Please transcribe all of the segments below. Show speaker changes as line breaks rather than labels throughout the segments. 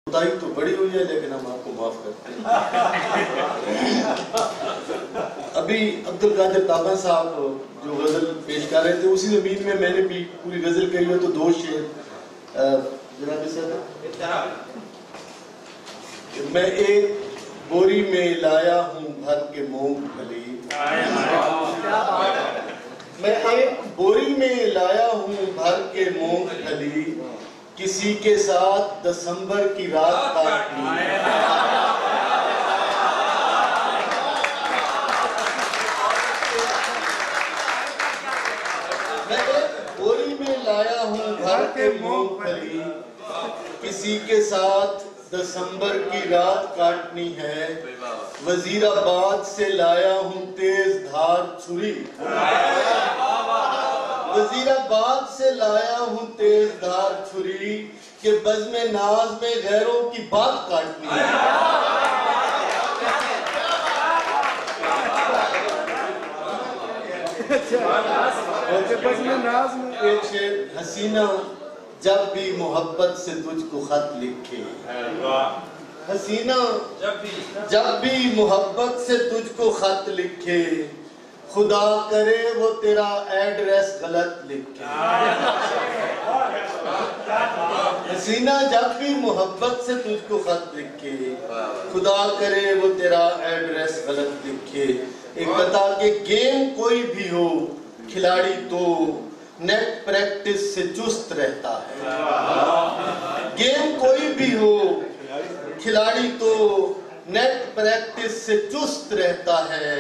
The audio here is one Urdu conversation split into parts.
خدائی تو بڑی ہوئی ہے لیکن ہم آپ کو معاف کرتے ہیں۔ ابھی عبدالقادر تابہ صاحب جو غزل پیش کر رہے تھے اسی زمین میں میں نے بھی پوری غزل کری ہے، تو دو شعر جناب صاحب، میں ایک بوری میں لایا ہوں بھر کے مونگ پھلی، میں ایک بوری میں لایا ہوں بھر کے مونگ پھلی، کسی کے ساتھ دسمبر کی رات کاٹنی۔ میں ایک بوری میں لایا ہوں بھر کے مونگ پھلی، کسی کے ساتھ دسمبر کی رات کاٹنی ہے، وزیر آباد سے لایا ہوں تیز دھار چھری، وزیر آباد سے لایا ہوں تیز دھار چھری، کہ بزم ناز میں غیروں کی بات کاٹنی ہے۔ ایک شعر، حسینہ جب بھی محبت سے تجھ کو خط لکھے، حسینہ جب بھی محبت سے تجھ کو خط لکھے، خدا کرے وہ تیرا ایڈریس غلط لکھے۔ حسینہ جب بھی محبت سے تجھ کو خط لکھے، خدا کرے وہ تیرا ایڈریس غلط لکھے۔ ایک بتا کہ گیم کوئی بھی ہو کھلاڑی تو نیٹ پریکٹس سے چست رہتا ہے، گیم کوئی بھی ہو کھلاڑی تو نیٹ پریکٹس سے چست رہتا ہے،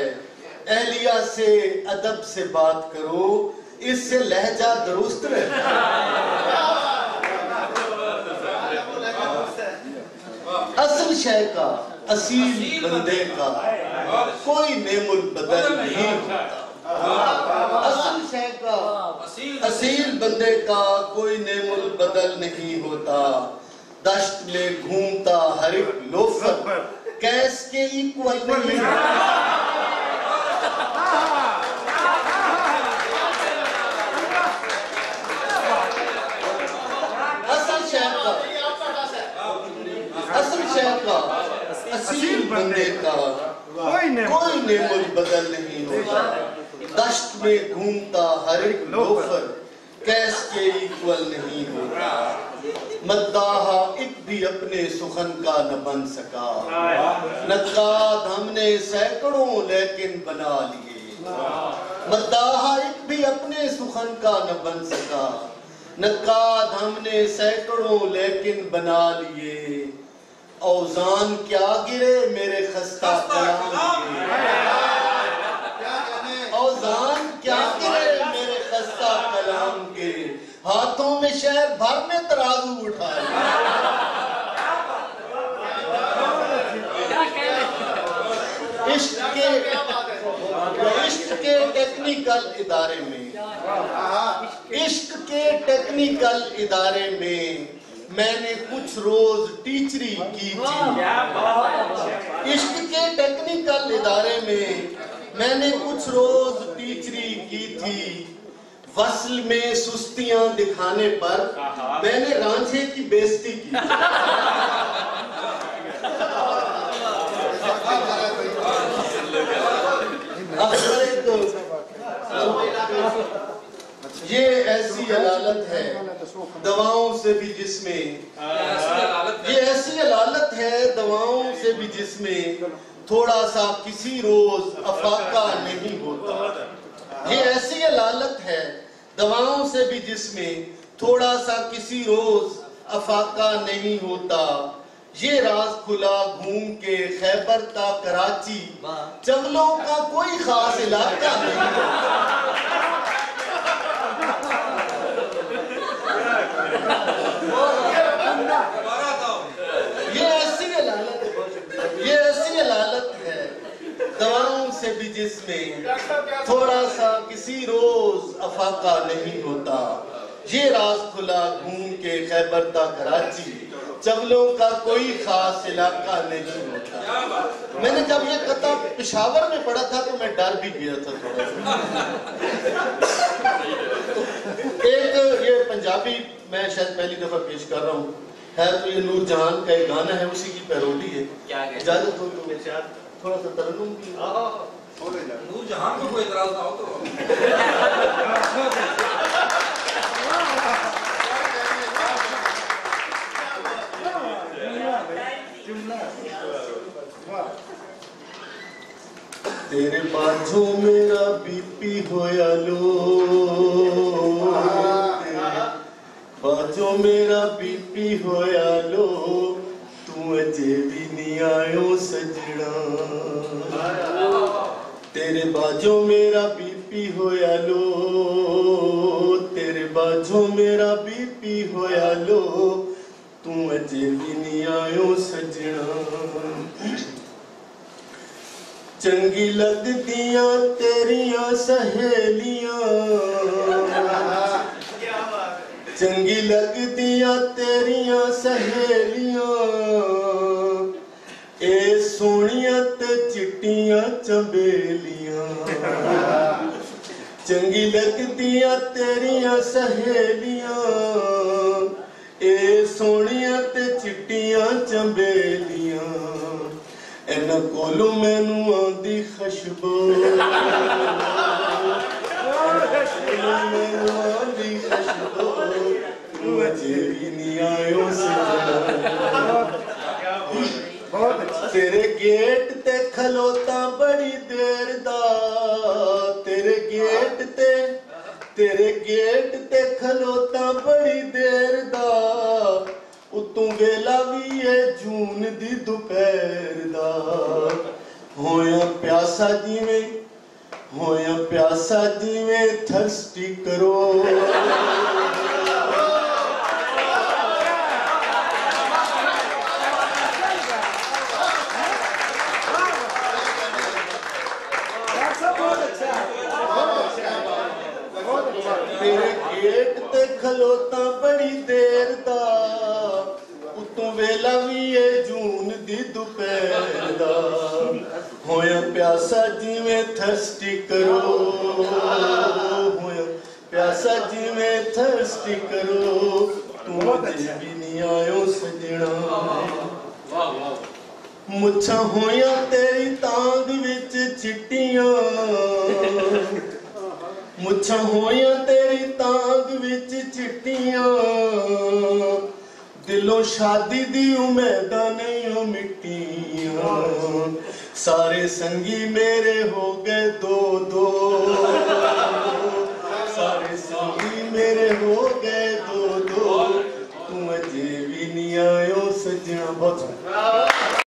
اہلیہ سے ادب سے بات کرو اس سے لہجہ درست رہتا ہے۔ اصل شے کا اصیل بندے کا کوئی نعم البدل نہیں ہوتا، اصل شے کا اصیل بندے کا کوئی نعم البدل نہیں ہوتا، دشت میں گھومتا ہر ایک لوفر کیس کے ایکول نہیں ہوتا۔ اصل شہر کا اصیل بندے کا کوئی نعم البدل نہیں ہوتا، دشت میں گھومتا ہر ایک لوفر کیس کے ایکول نہیں ہوتا، مداحہ ایک بھی اپنے سخن کا نہ بن سکا، نقاد ہم نے سینکڑوں لیکن بنا لیے، مداحہ ایک بھی اپنے سخن کا نہ بن سکا، نقاد ہم نے سینکڑوں لیکن بنا لیے، اوزان کیا گرے میرے خستہ کلام کے، اوزان کیا گرے میرے خستہ کلام کے، ہاتھوں میں شہر بھر میں ترازو اٹھائے۔ عشق کے ٹیکنیکل ادارے میں، عشق کے ٹیکنیکل ادارے میں میں نے کچھ روز ٹیچری کی تھی، عشق کے ٹیکنیکل ادارے میں نے کچھ روز ٹیچری کی تھی، وصل میں سستیاں دکھانے پر میں نے رانجھے کی بےزتی کی۔ یہ ایسی علالت ہے دواؤں سے بھی جس میں، یہ ایسی علالت ہے دواؤں سے بھی جس میں تھوڑا سا کسی روز افاقہ نہیں ہوتا، یہ ایسی علالت ہے دواؤں سے بھی جس میں تھوڑا سا کسی روز افاقہ نہیں ہوتا، یہ راز کھلا گھوم کے خیبر تا کراچی چولوں کا کوئی خاص علاقہ نہیں ہوتا۔ یہ ایسی علالت ہے دواؤں سے بھی جس میں تھوڑا سا کسی روز افاقہ نہیں ہوتا، یہ راز کھلا گھوم کے خیبر تا کراچی چولوں کا کوئی خاص علاقہ نہیں ہوتا۔ میں نے جب یہ قطعہ پشاور میں پڑھا تھا تو میں ڈر بھی گیا تھا تھوڑا سا۔ ایک یہ پنجابی میں شاید پہلی دفعہ پیش کر رہا ہوں، ہے تو یہ نور جہان کا ایک گانا ہے، اسی کی پیروڈی ہے. اجازت ہو تو تھوڑا سا ترنم بھی.
نور جہان کو کوئی اعتراض نہ ہو تو
تیرے بازو میرا بی پی ہویا لو، بازو میرا بی پی ہویا لو، تو اجے بھی نہیں آئیو سجنا. تیرے بازو میرا بی پی ہویا لو، تیرے بازو میرا بی پی ہویا لو، تو اجے بھی نہیں آئیو سجنا. چنگی لگ دیاں تیریاں سہیلیاں، چنگی لگ دیاں تیریاں سہیلیاں، اے سونیاں تے چٹیاں چنبیلیاں. چنگی لگ دیاں تیریاں سہیلیاں، اے سونیاں تے چٹیاں چنبیلیاں. اینا کولو مینو آندی خشبو، اینا مینو آندی خشبو، مجھے بھی نہیں آئیو سجنا. تیرے گیٹ تے کھلوتا بڑی دیر دا، تیرے گیٹ تے کھلوتا بڑی دیر دا، اتوں ویلا بھی ہے جون دی دوپہر دا. ہویا پیاسا جیویں تھرسٹی کرو، تیرے گیٹ تے کھلوتا بڑی دیر دا، اتوں ویلا بھی ہے جون دی دوپہر دا. ہویا پیاسا جیویں تھرسٹی کرو، ہویا پیاسا جیویں تھرسٹی کرو، تو اجے بھی نہیں آئیو سجنا. مچھاں ہویاں تیری تانگ وچ چٹیاں، مچھاں ہویاں تیری تانگ وچ چٹیاں، دلوں شادی دی امیداں نہیں مٹیاں. سارے سنگی میرے ہو گئے دو دو، سارے سنگی میرے ہو گئے دو دو، تو اجے بھی نہیں آئیو سجنا. بہت